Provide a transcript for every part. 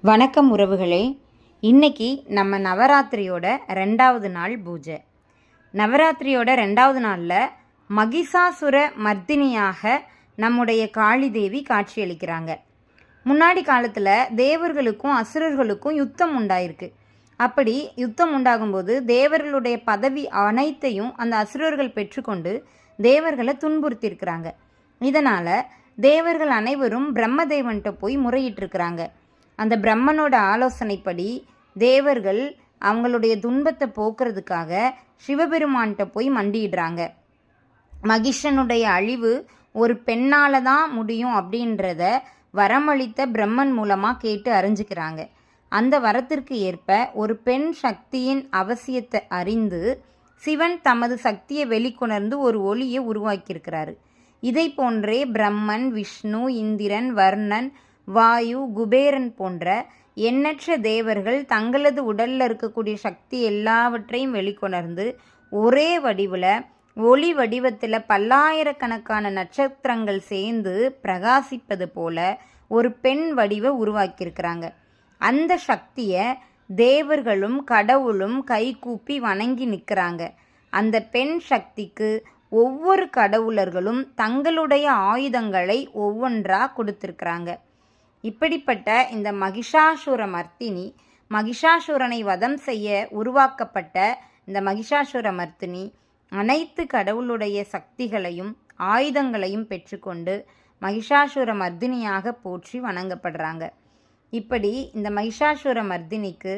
வணக்கம் உறவுகளே. இன்னைக்கு நம்ம நவராத்திரியோட 2வது நாள் பூஜை. நவராத்திரியோட 2வது நாளில் மகிஷாசுர மர்தினியாக நம்முடைய காளி தேவி காட்சியளிக்கிறாங்க. முன்னாடி காலத்தில் தேவர்களுக்கும் அசுரர்களுக்கும் யுத்தம் உண்டாயிருக்கு. அப்படி யுத்தம் உண்டாகும்போது தேவர்களுடைய பதவி அனைத்தையும் அந்த அசுரர்கள் பெற்றுக்கொண்டு தேவர்களை துன்புறுத்தியிருக்கிறாங்க. இதனால் தேவர்கள் அனைவரும் பிரம்மதேவன்கிட்ட போய் முறையிட்டிருக்கிறாங்க. அந்த பிரம்மனோட ஆலோசனைப்படி தேவர்கள் அவங்களுடைய துன்பத்தை போக்குறதுக்காக சிவபெருமான்கிட்ட போய் மண்டிடுறாங்க. மகிஷனுடைய அழிவு ஒரு பெண்ணால் தான் முடியும் அப்படின்றத வரமளித்த பிரம்மன் மூலமாக கேட்டு அறிஞ்சுக்கிறாங்க. அந்த வரத்திற்கு ஏற்ப ஒரு பெண் சக்தியின் அவசியத்தை அறிந்து சிவன் தமது சக்தியை வெளிக்கொணர்ந்து ஒரு ஒளியை உருவாக்கியிருக்கிறாரு. இதை போன்றே பிரம்மன், விஷ்ணு, இந்திரன், வர்ணன், வாயு, குபேரன் போன்ற எண்ணற்ற தேவர்கள் தங்களது உடலில் இருக்கக்கூடிய சக்தி எல்லாவற்றையும் வெளிக்கொணர்ந்து ஒரே வடிவில் ஒளி வடிவத்தில் பல்லாயிரக்கணக்கான நட்சத்திரங்கள் சேர்ந்து பிரகாசிப்பது போல ஒரு பெண் வடிவை உருவாக்கியிருக்கிறாங்க. அந்த சக்தியை தேவர்களும் கடவுளும் கைகூப்பி வணங்கி நிற்கிறாங்க. அந்த பெண் சக்திக்கு ஒவ்வொரு கடவுளர்களும் தங்களுடைய ஆயுதங்களை ஒவ்வொன்றாக கொடுத்துருக்குறாங்க. இப்படிப்பட்ட இந்த மகிஷாசுர மர்த்தினி, மகிஷாசுரனை வதம் செய்ய உருவாக்கப்பட்ட இந்த மகிஷாசுர மர்த்தினி அனைத்து கடவுளுடைய சக்திகளையும் ஆயுதங்களையும் பெற்றுக்கொண்டு மகிஷாசுர மர்தினியாக போற்றி வணங்கப்படுறாங்க. இப்படி இந்த மகிஷாசுர மர்தினிக்கு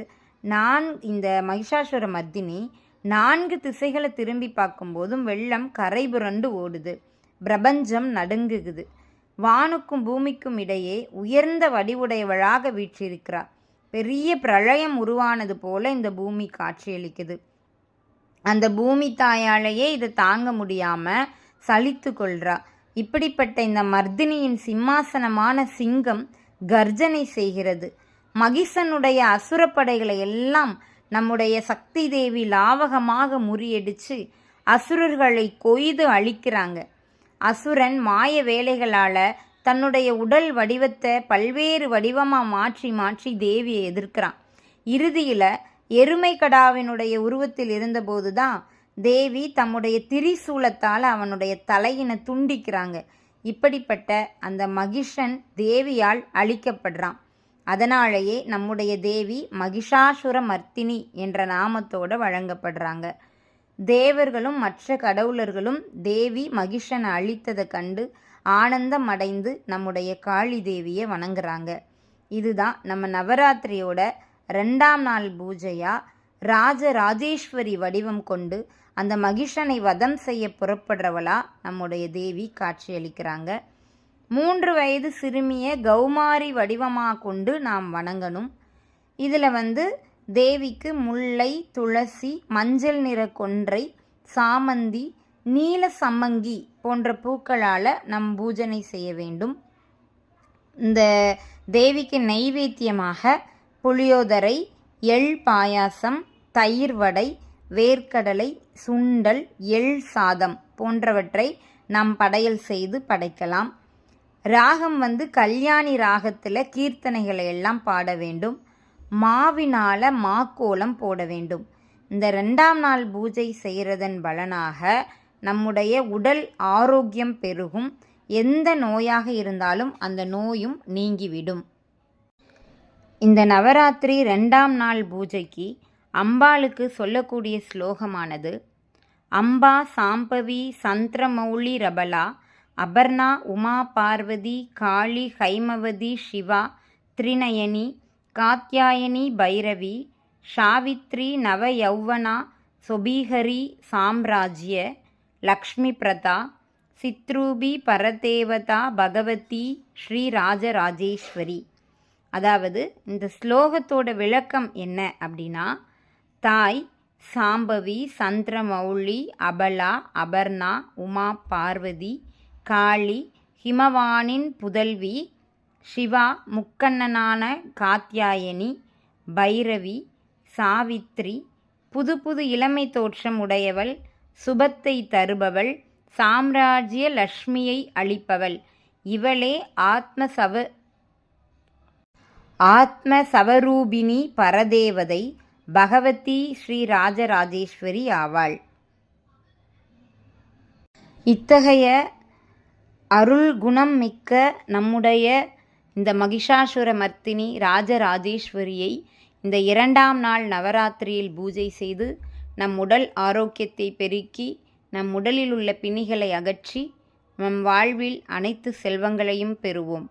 இந்த மகிஷாசுர மர்தினி 4 திசைகளை திரும்பி பார்க்கும்போதும் வெள்ளம் கரை புரண்டு ஓடுது. பிரபஞ்சம் நடுங்குகுது. வானுக்கும் பூமிக்கும் இடையே உயர்ந்த வடிவுடையவளாக வீற்றிருக்கிறார். பெரிய பிரளயம் உருவானது போல இந்த பூமி காட்சியளிக்குது. அந்த பூமி தாயாலேயே இதை தாங்க முடியாமல் சலித்து கொள்றா. இப்படிப்பட்ட இந்த மர்தினியின் சிம்மாசனமான சிங்கம் கர்ஜனை செய்கிறது. மகிஷனுடைய அசுரப்படைகளை எல்லாம் நம்முடைய சக்தி தேவி லாவகமாக முறியடித்து அசுரர்களை கொய்து அழிக்கிறாங்க. அசுரன் மாய வேலைகளால் தன்னுடைய உடல் வடிவத்தை பல்வேறு வடிவமாக மாற்றி மாற்றி தேவியை எதிர்க்கிறான். இறுதியில் எருமை கடாவினுடைய உருவத்தில் இருந்தபோது தான் தேவி தம்முடைய திரிசூலத்தால் அவனுடைய தலையினை துண்டிக்கிறாங்க. இப்படிப்பட்ட அந்த மகிஷன் தேவியால் அழிக்கப்படுறான். அதனாலேயே நம்முடைய தேவி மகிஷாசுர மர்த்தினி என்ற நாமத்தோடு வழங்கப்படுறாங்க. தேவர்களும் மற்ற கடவுளர்களும் தேவி மகிஷனை அழித்ததை கண்டு ஆனந்தம் அடைந்து நம்முடைய காளி தேவியை வணங்குறாங்க. இதுதான் நம்ம நவராத்திரியோட 2ஆம் நாள் பூஜையாக ராஜராஜேஸ்வரி வடிவம் கொண்டு அந்த மகிஷனை வதம் செய்ய புறப்படுறவளா நம்முடைய தேவி காட்சியளிக்கிறாங்க. 3 வயது சிறுமியை கௌமாரி வடிவமாக கொண்டு நாம் வணங்கணும். இதில் தேவிக்கு முல்லை, துளசி, மஞ்சள் நிற கொன்றை, சாமந்தி, நீல சம்மங்கி போன்ற பூக்களால் நம் பூஜனை செய்ய வேண்டும். இந்த தேவிக்கு நைவேத்தியமாக புளியோதரை, எள் பாயாசம், தயிர் வடை, வேர்க்கடலை, சுண்டல், எள் சாதம் போன்றவற்றை நாம் படையல் செய்து படைக்கலாம். ராகம் கல்யாணி ராகத்தில் கீர்த்தனைகளை எல்லாம் பாட வேண்டும். மாவினால் மாக்கோலம் போட வேண்டும். இந்த 2ஆம் நாள் பூஜை செய்கிறதன் பலனாக நம்முடைய உடல் ஆரோக்கியம் பெருகும். எந்த நோயாக இருந்தாலும் அந்த நோயும் நீங்கிவிடும். இந்த நவராத்திரி 2ஆம் நாள் பூஜைக்கு அம்பாளுக்கு சொல்லக்கூடிய ஸ்லோகமானது: அம்பா சாம்பவி சந்திரமௌலி ரபலா அபர்ணா உமா பார்வதி காளி ஹைமவதி சிவா த்ரிநயனி காத்யாயனி பைரவி சாவித்ரி நவயௌவனா சொபீஹரி சாம்ராஜ்ய லக்ஷ்மி பிரதா சித்ரூபி பரதேவதா பகவதி ஸ்ரீ ராஜராஜேஸ்வரி. அதாவது இந்த ஸ்லோகத்தோட விளக்கம் என்ன அப்படின்னா, தாய் சாம்பவி, சந்திரமௌலி, அபலா, அபர்ணா, உமா பார்வதி, காளி, ஹிமவானின் புதல்வி, சிவா, முக்கண்ணனான காத்யாயனி, பைரவி, சாவித்ரி, புது புது இளமை தோற்றம் உடையவள், சுபத்தை தருபவள், சாம்ராஜ்ய லக்ஷ்மியை அளிப்பவள், இவளே ஆத்ம சவரூபிணி பரதேவதை பகவதி ஸ்ரீ ராஜராஜேஸ்வரி ஆவாள். இத்தகைய அருள் குணம் மிக்க நம்முடைய இந்த மகிஷாசுர மர்த்தினி ராஜராஜேஸ்வரியை இந்த 2ஆம் நாள் நவராத்திரியில் பூஜை செய்து நம் உடல் ஆரோக்கியத்தை பெருக்கி நம் உடலில் உள்ள பிணிகளை அகற்றி நம் வாழ்வில் அனைத்து செல்வங்களையும் பெறுவோம்.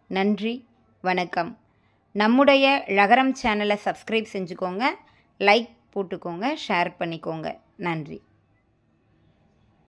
நன்றி, வணக்கம். நம்முடைய ழகரம் சேனலை சப்ஸ்கிரைப் செஞ்சுக்கோங்க, லைக் போட்டுக்கோங்க, ஷேர் பண்ணிக்கோங்க. நன்றி.